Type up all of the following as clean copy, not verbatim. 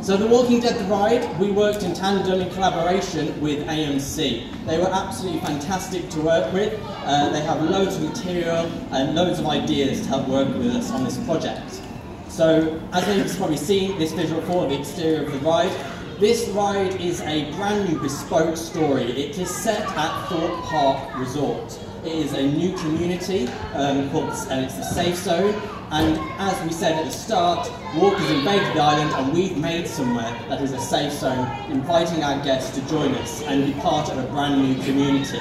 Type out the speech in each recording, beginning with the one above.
So The Walking Dead, the ride, we worked in tandem in collaboration with AMC. They were absolutely fantastic to work with. They have loads of material and loads of ideas to help work with us on this project. So, as you've probably seen this visual for the exterior of the ride, this ride is a brand new bespoke story. It is set at Thorpe Park Resort. It is a new community and it's the Safe Zone. And as we said at the start, walkers invaded the island and we've made somewhere that is a safe zone, inviting our guests to join us and be part of a brand new community.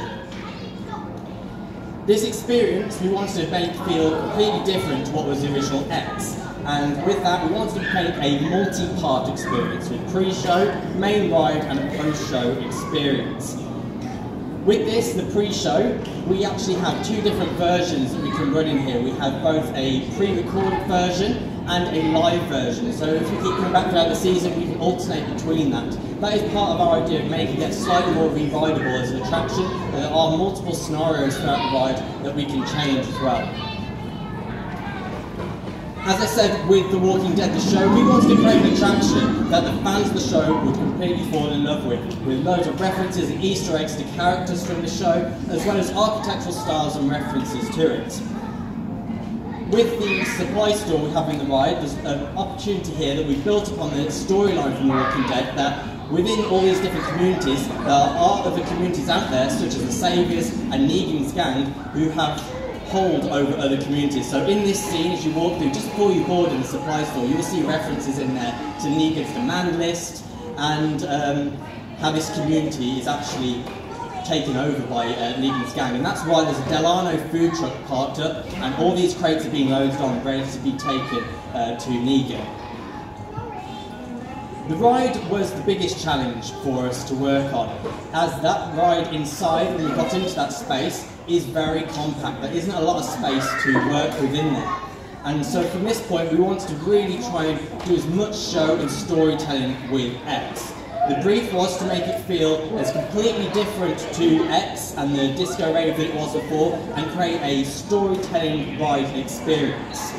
This experience we wanted to make feel completely different to what was the original X. And with that, we wanted to make a multi-part experience with pre-show, main ride and a post-show experience. With this, the pre-show, we actually have two different versions that we can run in here. We have both a pre-recorded version and a live version. So if we keep coming back throughout the season, we can alternate between that. That is part of our idea of making it slightly more re-rideable as an attraction. There are multiple scenarios throughout the ride that we can change as well. As I said with The Walking Dead, the show, we wanted to create an attraction that the fans of the show would completely fall in love with loads of references and Easter eggs to characters from the show, as well as architectural styles and references to it. With the supply store we have in the ride, there's an opportunity here that we built upon the storyline from The Walking Dead, that within all these different communities, there are other communities out there, such as the Saviours and Negan's gang, who have hold over other communities. So in this scene, as you walk through, just before you board in the supply store, you'll see references in there to Negan's demand list and how this community is actually taken over by Negan's gang. And that's why there's a Delano food truck parked up and all these crates are being loaded on, ready to be taken to Negan. The ride was the biggest challenge for us to work on, as that ride inside, when we got into that space, is very compact. There isn't a lot of space to work within there. And so from this point, we wanted to really try and do as much show and storytelling with X. The brief was to make it feel as completely different to X and the disco rave that it was before, and create a storytelling ride experience.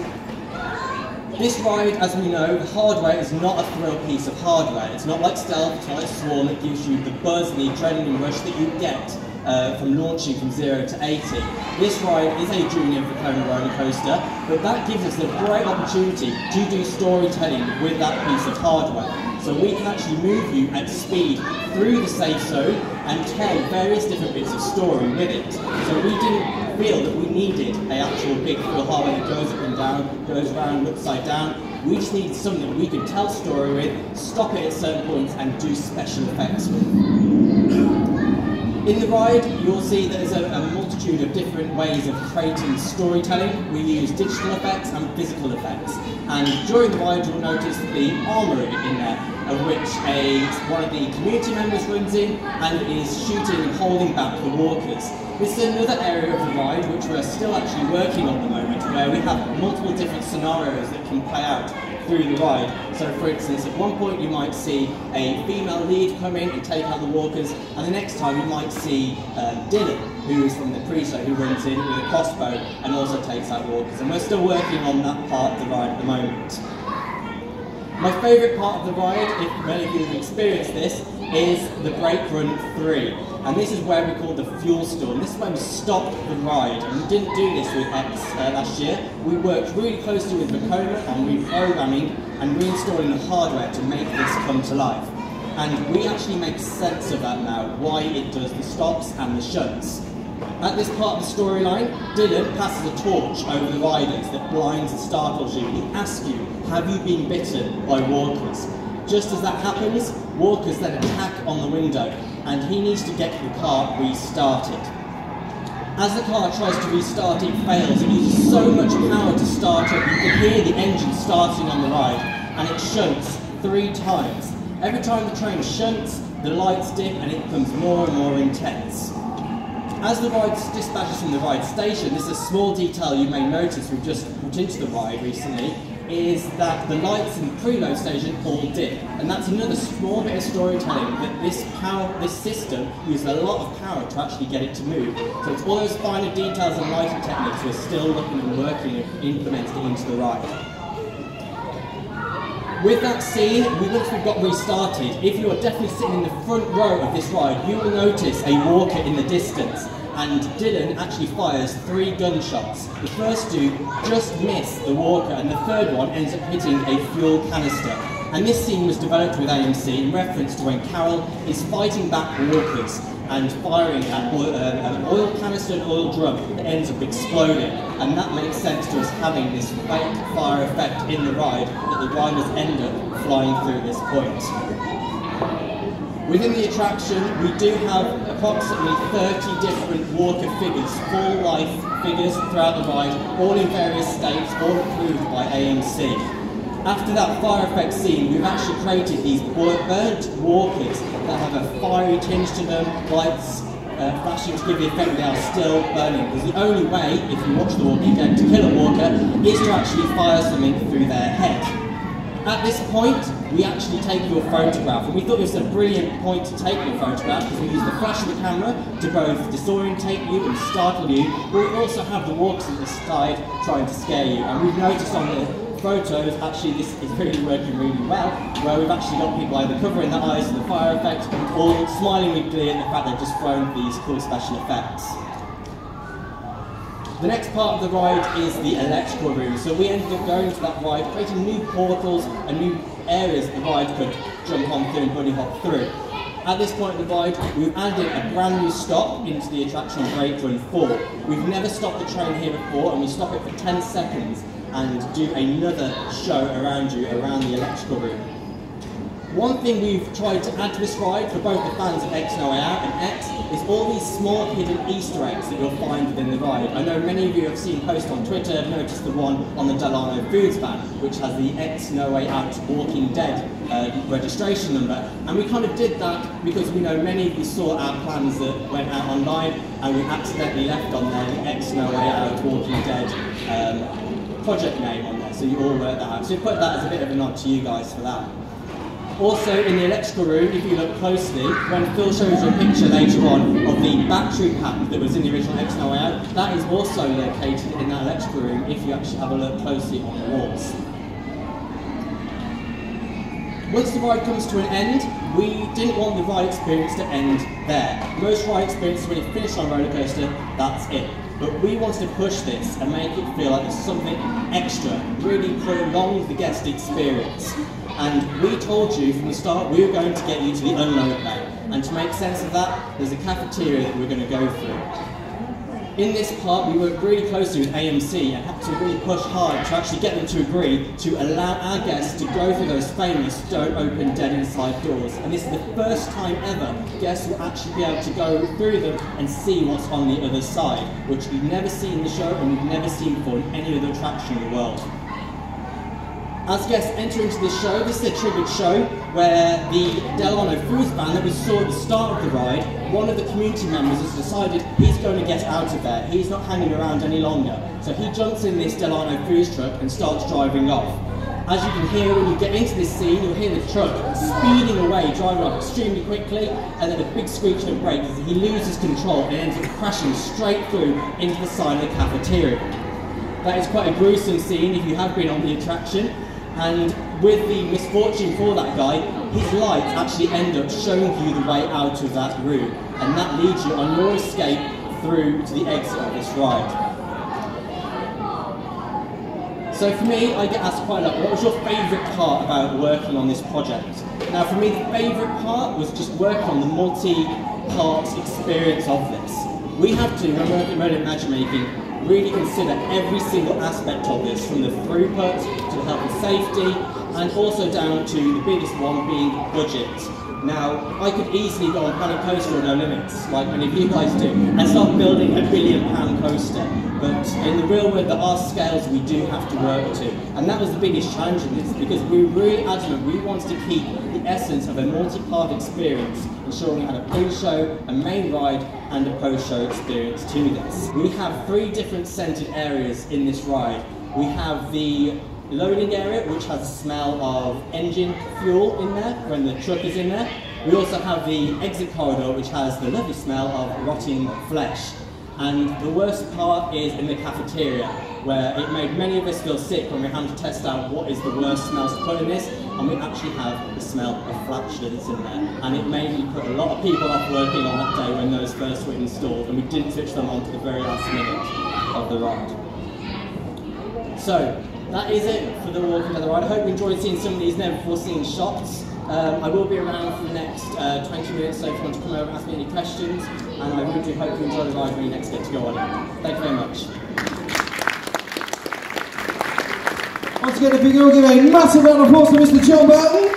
This ride, as we know, the hardware is not a thrill piece of hardware. It's not like Stealth, it's not like Swarm that gives you the buzz and the adrenaline rush that you get from launching from 0 to 80. This ride is a junior Vekoma roller coaster, but that gives us a great opportunity to do storytelling with that piece of hardware. So we can actually move you at speed through the safe zone and tell various different bits of story with it. So we didn't feel that we needed an actual big full hardware that goes up and down, goes around, upside down. We just needed something that we could tell story with, stop it at certain points and do special effects with. In the ride, you'll see there's a multitude of different ways of creating storytelling. We use digital effects and physical effects. And during the ride, you'll notice the armoury in there, of which one of the community members runs in and is shooting and holding back the walkers. This is another area of the ride which we're still actually working on at the moment, where we have multiple different scenarios that can play out through the ride. So for instance, at one point you might see a female lead come in and take out the walkers, and the next time you might see Dylan, who is from the pre-show, who runs in with a crossbow and also takes out walkers. And we're still working on that part of the ride at the moment. My favourite part of the ride, if many of you have experienced this, is the Brake Run 3. And this is where we call the fuel store. And this is when we stopped the ride. And we didn't do this with X last year. We worked really closely with Vekoma on reprogramming and reinstalling the hardware to make this come to life. And we actually make sense of that now, why it does the stops and the shunts. At this part of the storyline, Dylan passes a torch over the riders that blinds and startles you. He asks you, have you been bitten by walkers? Just as that happens, walkers then attack on the window, and he needs to get the car restarted. As the car tries to restart, it fails. It uses so much power to start up, you can hear the engine starting on the ride, and it shunts 3 times. Every time the train shunts, the lights dim and it becomes more and more intense. As the ride dispatches from the ride station, this is a small detail you may notice we've just put into the ride recently, is that the lights in the preload station all dim. And that's another small bit of storytelling, that this system uses a lot of power to actually get it to move. So it's all those finer details and lighting techniques we're still looking and working and implementing into the ride. With that scene, once we've got restarted, if you are definitely sitting in the front row of this ride, you will notice a walker in the distance, and Dylan actually fires 3 gunshots. The first 2 just miss the walker, and the third one ends up hitting a fuel canister. And this scene was developed with AMC in reference to when Carol is fighting back walkers and firing at an oil canister and oil drum that ends up exploding. And that makes sense to us having this fake fire effect in the ride that the riders end up flying through this point. Within the attraction, we do have approximately 30 different walker figures, full life figures throughout the ride, all in various states, all approved by AMC. After that fire effect scene, we've actually created these burnt walkers that have a fiery tinge to them, lights flashing to give the effect they are still burning. Because the only way, if you watch The Walking Dead, to kill a walker is to actually fire something through their head. At this point, we actually take your photograph, and we thought it was a brilliant point to take your photograph because we use the flash of the camera to both disorientate you and startle you, but we also have the walkers at the side trying to scare you. And we've noticed on the photos, actually this is really working really well, where we've actually got people either covering their eyes for the fire effect or smiling with glee at the fact they've just thrown these cool special effects. The next part of the ride is the electrical room. So we ended up going to that ride, creating new portals and new areas the ride could jump on through and bunny hop through. At this point in the ride, we've added a brand new stop into the attraction on Great Run 4. We've never stopped the train here before, and we stop it for 10 seconds and do another show around you around the electrical room. One thing we've tried to add to this ride for both the fans of X No Way Out and X is all these small hidden Easter eggs that you'll find within the ride. I know many of you have seen posts on Twitter, have noticed the one on the Delano Foods van, which has the X No Way Out Walking Dead registration number. And we kind of did that because we know many of you saw our plans that went out online and we accidentally left on there the X No Way Out Walking Dead project name on there, so you all worked that out. So we put that as a bit of a nod to you guys for that. Also in the electrical room, if you look closely, when Phil shows you a picture later on of the battery pack that was in the original X No Way Out, that is also located in that electrical room if you actually have a look closely on the walls. Once the ride comes to an end, we didn't want the ride experience to end there. Most ride experiences, when you finish on a roller coaster, that's it. But we wanted to push this and make it feel like there's something extra, really prolong the guest experience. And we told you from the start we were going to get you to the unload bay. And to make sense of that, there's a cafeteria that we're going to go through. In this part, we worked really closely with AMC and had to really push hard to actually get them to agree to allow our guests to go through those famous don't open dead inside doors. And this is the first time ever guests will actually be able to go through them and see what's on the other side, which we've never seen in the show and we've never seen before in any other attraction in the world. As guests enter into this show, this is a triggered show where the Delano Foods van that we saw at the start of the ride, one of the community members has decided he's going to get out of there. He's not hanging around any longer. So he jumps in this Delano Foods truck and starts driving off. As you can hear, when you get into this scene, you'll hear the truck speeding away, driving off extremely quickly, and then a big screeching of brakes as he loses control and ends up crashing straight through into the side of the cafeteria. That is quite a gruesome scene if you have been on the attraction. And with the misfortune for that guy, his lights actually end up showing you the way out of that room. And that leads you on your escape through to the exit of this ride. So for me, I get asked quite a lot, what was your favourite part about working on this project? Now for me, the favourite part was just working on the multi-part experience of this. We have to, when we're working at Merlin Magic Making, really consider every single aspect of this, from the throughput to the health and safety, and also down to the biggest one being budget. Now, I could easily go on Planet Coaster or No Limits, like many of you guys do, and start building a £1 billion coaster. But in the real world, there are scales we do have to work to. And that was the biggest challenge in this, because we were really adamant we wanted to keep the essence of a multi-part experience, ensuring we had a pre-show, a main ride, and a post-show experience to this. We have 3 different centred areas in this ride. We have the loading area, which has a smell of engine fuel in there when the truck is in there. We also have the exit corridor, which has the lovely smell of rotting flesh. And the worst part is in the cafeteria, where it made many of us feel sick when we had to test out what is the worst smells to put in this. and we actually have the smell of flatulence in there. And it made me put a lot of people off working on that day when those first were installed, and we didn't switch them on to the very last minute of the ride. So, that is it for the walking down the ride. I hope you enjoyed seeing some of these never before seen shots. I will be around for the next 20 minutes, so if you want to come over and ask me any questions, and I really do hope you enjoy the ride when you next get to go on it. Thank you very much. Once again, if you can give a massive round of applause to Mr. John Burton.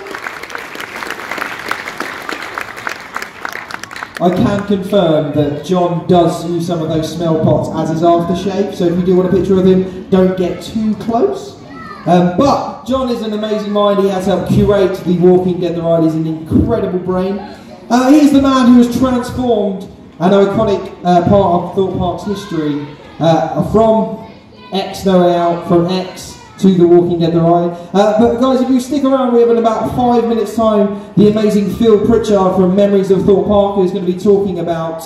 I can confirm that John does use some of those smell pots as his aftershave, so if you do want a picture of him, don't get too close. But John is an amazing mind. He has helped curate the Walking Dead the Ride. He's an incredible brain. He's the man who has transformed an iconic part of Thorpe Park's history from X No Way Out, from X to the Walking Dead the Ride. But guys, if you stick around, we have in about 5 minutes time the amazing Phil Pritchard from Memories of Thorpe Park, who's going to be talking about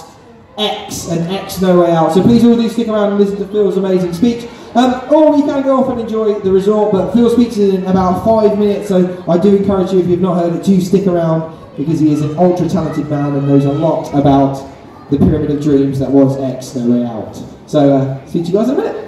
X and X No Way Out. So please all do stick around and listen to Phil's amazing speech. Or you can go off and enjoy the resort, but Phil speaks in about 5 minutes, so I do encourage you, if you've not heard it, to stick around, because he is an ultra talented man and knows a lot about the Pyramid of Dreams that was X No Way Out. So, speak to you guys in a minute.